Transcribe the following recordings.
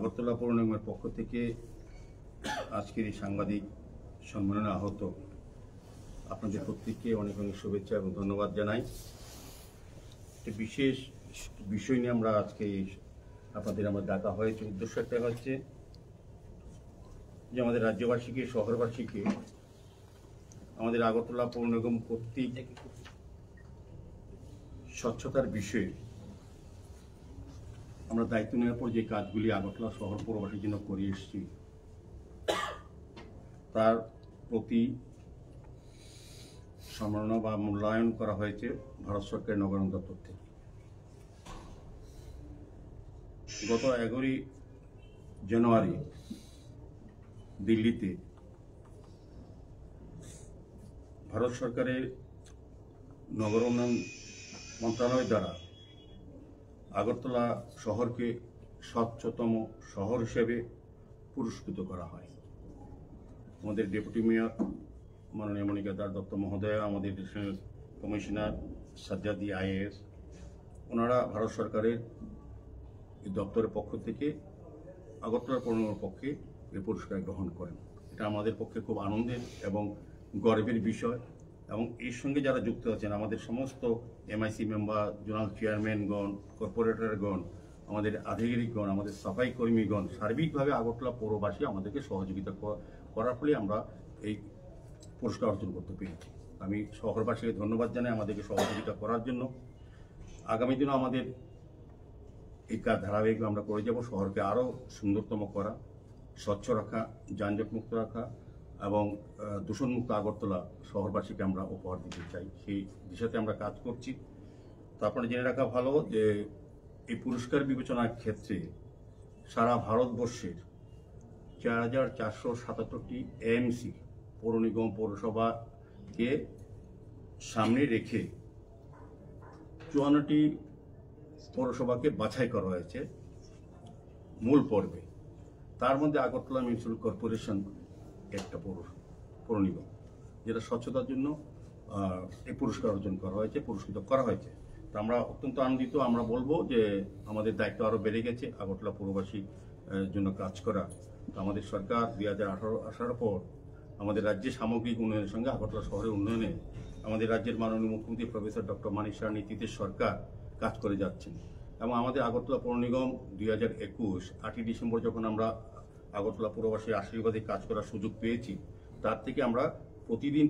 আগরতলা পৌর নিগমের পক্ষ থেকে আজকের এই সাংবাদিক সম্মেলনে আহত আপনাদের প্রত্যেককে অনেক অনেক শুভেচ্ছা এবং ধন্যবাদ জানাই। একটি বিশেষ বিষয় নিয়ে আমরা আজকে আপনাদের ডাকা হয়েছে। উদ্দেশ্য একটা হচ্ছে যে আমাদের রাজ্যবাসীকে, শহরবাসীকে আমাদের আগরতলা পৌর নিগম কর্তৃক স্বচ্ছতার বিষয়ে আমরা দায়িত্ব নেওয়ার পর যে কাজগুলি আগরতলা শহর পৌরবাসীর জন্য করে এসেছি তার প্রতি সম্মাননা বা মূল্যায়ন করা হয়েছে ভারত সরকারের নগরায়ণ দপ্তর থেকে। গত 11ই জানুয়ারি দিল্লিতে ভারত সরকারের নগর উন্নয়ন মন্ত্রণালয় দ্বারা আগরতলা শহরকে স্বচ্ছতম শহর হিসেবে পুরস্কৃত করা হয়। আমাদের ডেপুটি মেয়র মাননীয় মনিকা দাস দত্ত মহোদয়া, আমাদের এডিশনাল কমিশনার সাজ্জাদি আইএএস, ওনারা ভারত সরকারের এই দপ্তরের পক্ষ থেকে আগরতলা পৌর নিগমের পক্ষে এই পুরস্কার গ্রহণ করেন। এটা আমাদের পক্ষে খুব আনন্দের এবং গর্বের বিষয়। এবং এর সঙ্গে যারা যুক্ত আছেন, আমাদের সমস্ত এমআইসি মেম্বার, জোনাল চেয়ারম্যানগণ, কর্পোরেটরগণ, আমাদের আধিকারিকগণ, আমাদের সাফাই কর্মীগণ, সার্বিকভাবে আগরতলা পৌরবাসী আমাদেরকে সহযোগিতা করার ফলে আমরা এই পুরস্কার অর্জন করতে পেরেছি। আমি শহরবাসীকে ধন্যবাদ জানাই আমাদেরকে সহযোগিতা করার জন্য। আগামী দিনও আমাদের এই কাজ ধারাবাহিকভাবে আমরা করে যাব, শহরকে আরও সুন্দরতম করা, স্বচ্ছ রাখা, যানজট মুক্ত রাখা এবং দূষণমুক্ত আগরতলা শহরবাসীকে আমরা উপহার দিতে চাই। সেই দিশাতে আমরা কাজ করছি। তারপরে জেনে রাখা ভালো যে এই পুরস্কার বিবেচনার ক্ষেত্রে সারা ভারতবর্ষের 4477টি এএমসি পৌর নিগম, পৌরসভাকে সামনে রেখে 54টি পৌরসভাকে বাছাই করা হয়েছে মূল পর্বে। তার মধ্যে আগরতলা মিউনিসিপ্যাল কর্পোরেশন একটা পৌর নিগম, যেটা স্বচ্ছতার জন্য এই পুরস্কার অর্জন করা হয়েছে, পুরস্কৃত করা হয়েছে। তো আমরা অত্যন্ত আনন্দিত। আমরা বলবো যে আমাদের দায়িত্ব আরও বেড়ে গেছে আগরতলা পৌরবাসীর জন্য কাজ করা। তো আমাদের সরকার 2018 আসার পর আমাদের রাজ্যের সামগ্রিক উন্নয়নের সঙ্গে আগরতলা শহরের উন্নয়নে আমাদের রাজ্যের মাননীয় মুখ্যমন্ত্রী প্রফেসর ডক্টর মানিক সাহার নেতৃত্বে সরকার কাজ করে যাচ্ছেন। এবং আমাদের আগরতলা পৌর নিগম 2021 8ই ডিসেম্বর যখন আমরা আগরতলা পৌরবাসীর আশীর্বাদে কাজ করার সুযোগ পেয়েছি, তার থেকে আমরা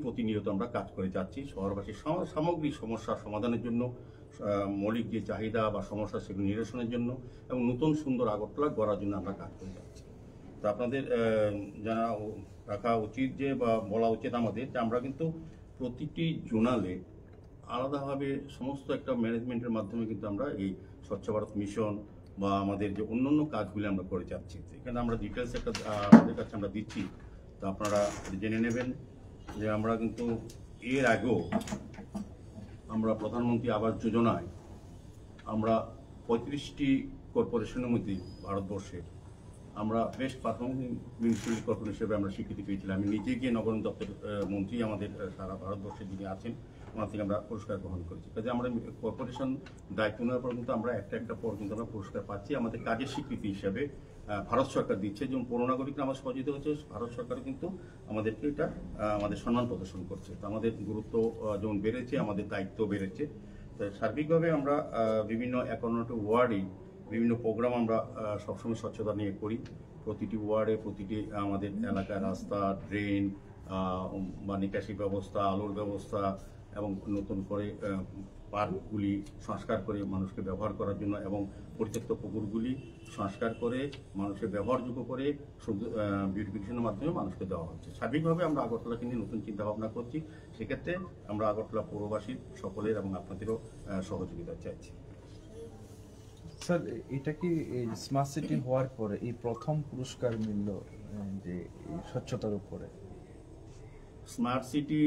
প্রতিনিয়ত আমরা কাজ করে যাচ্ছি শহরবাসীর সামগ্রিক সমস্যার সমাধানের জন্য, মৌলিক যে চাহিদা বা সমস্যা সেগুলো নিরসনের জন্য এবং নতুন সুন্দর আগরতলা গড়ার জন্য আমরা কাজ করে যাচ্ছি। তো আপনাদের জানা রাখা উচিত যে বা বলা উচিত আমাদের যে আমরা কিন্তু প্রতিটি জোনালে আলাদাভাবে সমস্ত একটা ম্যানেজমেন্টের মাধ্যমে কিন্তু আমরা এই স্বচ্ছ ভারত মিশন বা আমাদের যে অন্যান্য কাজগুলি আমরা করে যাচ্ছি। এখানে আমরা ডিটেলস একটা আমাদের কাছে আমরা দিচ্ছি, তো আপনারা জেনে নেবেন যে আমরা কিন্তু এর আগেও আমরা প্রধানমন্ত্রী আবাস যোজনায় আমরা 35টি কর্পোরেশনের মধ্যে ভারতবর্ষের আমরা বেস্ট পারফর্মিং মিউনিসিপ্যালিটি কর্পোরেশন হিসেবে আমরা স্বীকৃতি পেয়েছিলাম। আমি নিজে গিয়ে নগরায়ণ দপ্তর মন্ত্রী আমাদের সারা ভারতবর্ষে যিনি আছেন ওনার থেকে আমরা পুরস্কার গ্রহণ করেছি। কাজে আমরা কর্পোরেশন দায়িত্ব নেওয়ার পর কিন্তু আমরা একটা পর কিন্তু আমরা পুরস্কার পাচ্ছি আমাদের কাজের স্বীকৃতি হিসাবে। ভারত সরকার দিচ্ছে, যেমন পৌর নাগরিকরা আমার সহযোগিত হচ্ছে, ভারত সরকার কিন্তু আমাদেরকে এটা আমাদের সম্মান প্রদর্শন করছে। তো আমাদের গুরুত্ব যেমন বেড়েছে, আমাদের দায়িত্ব বেড়েছে। তো সার্বিকভাবে আমরা বিভিন্ন 51টি ওয়ার্ডে বিভিন্ন প্রোগ্রাম আমরা সবসময় স্বচ্ছতা নিয়ে করি। প্রতিটি ওয়ার্ডে, প্রতিটি আমাদের এলাকায় রাস্তা, ড্রেন বা নিকাশি ব্যবস্থা, আলোর ব্যবস্থা এবং নতুন করে পার্কগুলি সংস্কার করে মানুষকে ব্যবহার করার জন্য এবং পরিত্যক্ত পুকুরগুলি সংস্কার করে মানুষের ব্যবহারযোগ্য করে বিউটিফিকেশনের মাধ্যমে মানুষকে দেওয়া হচ্ছে। সার্বিকভাবে আমরা আগরতলাকে নিয়ে নতুন চিন্তাভাবনা করছি। সেক্ষেত্রে আমরা আগরতলা পৌরবাসীর সকলের এবং আপনাদেরও সহযোগিতা চাইছি। স্যার, এটা কি স্মার্ট সিটি হওয়ার পরে এই প্রথম পুরস্কার মিলল যে স্বচ্ছতার উপরে? স্মার্ট সিটি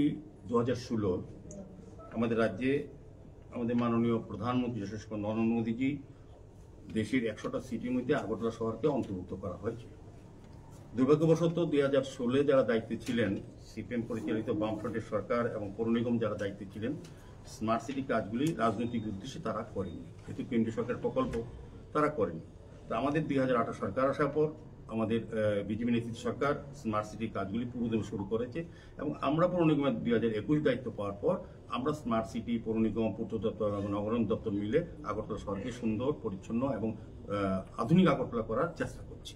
2016 আমাদের রাজ্যে আমাদের মাননীয় প্রধানমন্ত্রী যশস্বী নরেন্দ্র মোদীজি দেশের 100টা সিটির মধ্যে আগরতলা শহরকে অন্তর্ভুক্ত করা হয়েছে। দুর্ভাগ্যবশত 2016 যারা দায়িত্বে ছিলেন, সিপিএম পরিচালিত বামফ্রন্টের সরকার এবং পৌর নিগম যারা দায়িত্বে ছিলেন, স্মার্ট সিটি কাজগুলি রাজনৈতিক উদ্দেশ্যে তারা করেনি। এটি কেন্দ্রীয় সরকারের প্রকল্প, তারা করেনি। তো তো আমাদের 2018 সরকার আসার পর আমাদের বিজেপি নেতৃত্ব সরকার স্মার্ট সিটি কাজগুলি পুরোদমে শুরু করেছে এবং আমরা পৌর নিগমের 2021 দায়িত্ব পাওয়ার পর আমরা স্মার্ট সিটি, পৌর নিগম, পূর্ত দপ্তর এবং নগরায়ণ দপ্তর মিলে আগরতলা শহরকে সুন্দর, পরিচ্ছন্ন এবং আধুনিক আগরতলা করার চেষ্টা করছি।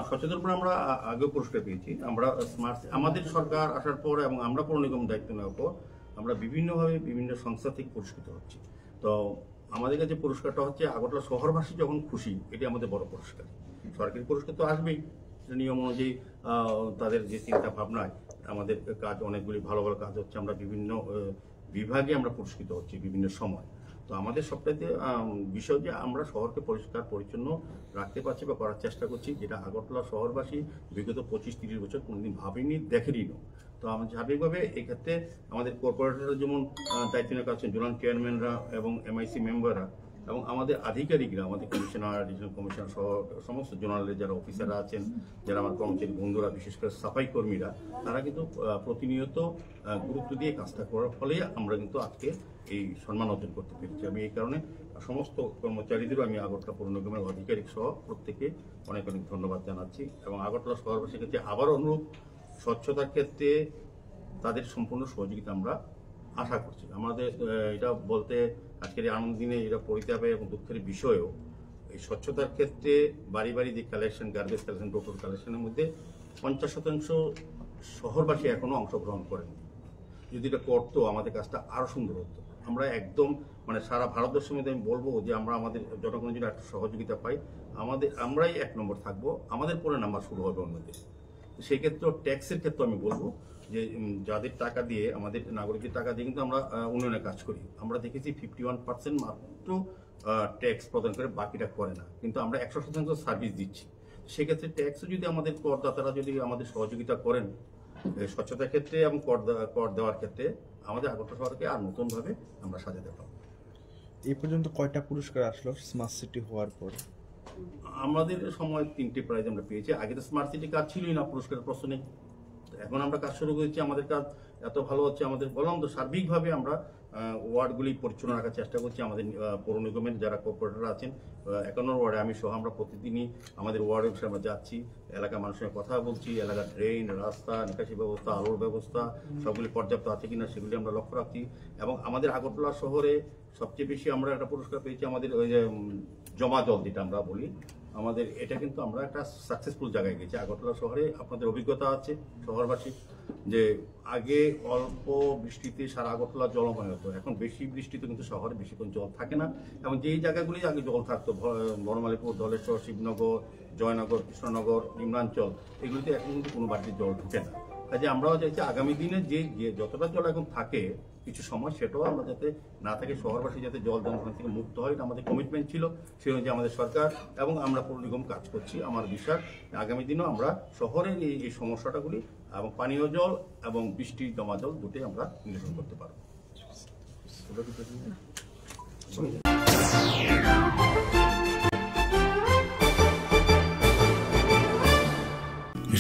সচেতন করে আমরা আগেও পুরস্কার পেয়েছি। আমরা স্মার্ট আমাদের সরকার আসার পর এবং আমরা পৌর নিগম দায়িত্ব নেওয়ার পর আমরা বিভিন্নভাবে বিভিন্ন সংস্থা থেকে পুরস্কৃত হচ্ছি। তো আমাদের কাছে পুরস্কারটা হচ্ছে আগরতলা শহরবাসী যখন খুশি, এটি আমাদের বড় পুরস্কার। সরকারি পুরস্কার তো আসবেই, নিয়ম অনুযায়ী তাদের যে চিন্তা ভাবনায় আমাদের কাজ, অনেকগুলি ভালো ভালো কাজ হচ্ছে। আমরা বিভিন্ন বিভাগে আমরা পুরস্কৃত হচ্ছি বিভিন্ন সময়। তো আমাদের সবটাতে বিষয় যে আমরা শহরকে পরিষ্কার পরিচ্ছন্ন রাখতে পারছি বা করার চেষ্টা করছি, যেটা আগরতলা শহরবাসী বিগত 25-30 বছর কোনোদিন ভাবেনি, দেখেনি। তো আমরা স্বাভাবিকভাবে এক্ষেত্রে আমাদের কর্পোরেটররা যেমন দায়িত্ব নিয়ে কাজ করছেন, জোনাল চেয়ারম্যানরা এবং MIC মেম্বাররা এবং আমাদের আধিকারিকরা, আমাদের কমিশনার, রিজনাল কমিশনার সহ সমস্ত জোনালের যারা অফিসাররা আছেন, যারা আমার কর্মচারী বন্ধুরা, বিশেষ করে সাফাই কর্মীরা, তারা কিন্তু প্রতিনিয়ত গুরুত্ব দিয়ে কাজটা করার ফলে আমরা কিন্তু আজকে এই সম্মান অর্জন করতে পেরেছি। আমি এই কারণে সমস্ত কর্মচারীদেরও আমি আগরতলা পৌর নিগমের আধিকারিক সহ প্রত্যেকে অনেক অনেক ধন্যবাদ জানাচ্ছি এবং আগরতলা শহরবাসীর কাছে আবার অনুরোধ, স্বচ্ছতার ক্ষেত্রে তাদের সম্পূর্ণ সহযোগিতা আমরা আশা করছি। আমাদের এটা বলতে আজকের এই আনন্দ দিনে এটা পরিতাপের এবং দুঃখের বিষয়ও, এই স্বচ্ছতার ক্ষেত্রে বাড়ি বাড়ি যে কালেকশন, গার্বেজ কালেকশন, টোটাল কালেকশনের মধ্যে 50% শহরবাসী এখনো অংশগ্রহণ করেন। যদি এটা করতো আমাদের কাজটা আরো সুন্দর হতো। আমরা একদম সারা ভারতবর্ষের মধ্যে আমি বলবো যে আমরা আমাদের জনগণের জন্য একটা সহযোগিতা পাই, আমরাই 1 নম্বর থাকবো, আমাদের পরে নাম্বার শুরু হবে অন্যদের। সেই ক্ষেত্রে ট্যাক্সের ক্ষেত্রে আমি বলবো যে যাদের টাকা দিয়ে, আমাদের নাগরিকের টাকা দিয়ে কিন্তু আমরা উন্নয়নের কাজ করি। আমরা দেখেছি 51% মাত্র ট্যাক্স প্রদান করে, বাকিটা করে না, কিন্তু আমরা 100% সার্ভিস দিচ্ছি। সেক্ষেত্রে ট্যাক্সও যদি আমাদের করদাতারা যদি আমাদের সহযোগিতা করেন স্বচ্ছতার ক্ষেত্রে এবং কর দেওয়ার ক্ষেত্রে, আমাদের আগরতলা শহরকে আর নতুনভাবে আমরা সাজাতে পারবো। এই পর্যন্ত কয়টা পুরস্কার আসলো স্মার্ট সিটি হওয়ার পর? আমাদের সময় 3টে প্রাইজ আমরা পেয়েছি। আগে তো স্মার্ট সিটি কাজ ছিলই না, পুরস্কারের প্রশ্ন নেই। এখন আমরা কাজ শুরু করেছি, আমাদের কাজ এত ভালো হচ্ছে। আমাদের বললাম তো, সার্বিকভাবে আমরা ওয়ার্ডগুলি পরিচ্ছন্ন রাখার চেষ্টা করছি। আমাদের পৌর নিগমের যারা কর্পোরেটররা আছেন, 51 ওয়ার্ডে আমি সহ আমরা প্রতিদিনই আমাদের ওয়ার্ডে আমরা যাচ্ছি, এলাকার মানুষের কথা বলছি, এলাকার ড্রেন, রাস্তা, নিকাশি ব্যবস্থা, আলোর ব্যবস্থা সবগুলি পর্যাপ্ত আছে কিনা সেগুলি আমরা লক্ষ্য রাখছি। এবং আমাদের আগরতলা শহরে সবচেয়ে বেশি আমরা একটা পুরস্কার পেয়েছি, আমাদের ওই যে জমা জল যেটা আমরা বলি, আমাদের এটা কিন্তু আমরা একটা সাকসেসফুল জায়গায় গেছি। আগরতলা শহরে আপনাদের অভিজ্ঞতা আছে শহরবাসী, যে আগে অল্প বৃষ্টিতে সারা আগরতলা জলময় হতো, এখন বেশি বৃষ্টিতে কিন্তু শহরে বেশিক্ষণ জল থাকে না। এবং যেই জায়গাগুলি আগে জল থাকতো, বনমালীপুর, ধলেশ্বর, শিবনগর, জয়নগর, কৃষ্ণনগর, নিম্নাঞ্চল, এগুলিতে এখন কিন্তু কোনো বাড়িতে জল ঢুকে না। কাজে আমরাও চাইছি আগামী দিনে যে যতটা জল এখন থাকে কিছু সময়, সেটাও আমরা যাতে না থাকে, শহরবাসী যাতে জল যন্ত্রণা থেকে মুক্ত হয়, এটা আমাদের কমিটমেন্ট ছিল। সেই অনুযায়ী আমাদের সরকার এবং আমরা পৌর নিগম কাজ করছি। আমার বিশ্বাস আগামী দিনেও আমরা শহরের এই সমস্যাটাগুলি এবং পানীয় জল এবং বৃষ্টির জমা জল দুটোই আমরা নিরসন করতে পারবো।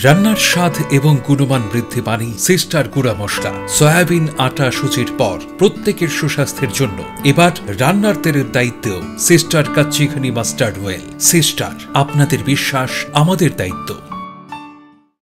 রান্নার স্বাদ এবং গুণমান বৃদ্ধি পানি সিস্টার গুঁড়া মশলা, সয়াবিন আটা সুচির পর প্রত্যেকের সুস্বাস্থ্যের জন্য এবার রান্নার তেলের দায়িত্বেও sister kachi ghani mustard oil. Sister, আপনাদের বিশ্বাস আমাদের দায়িত্ব।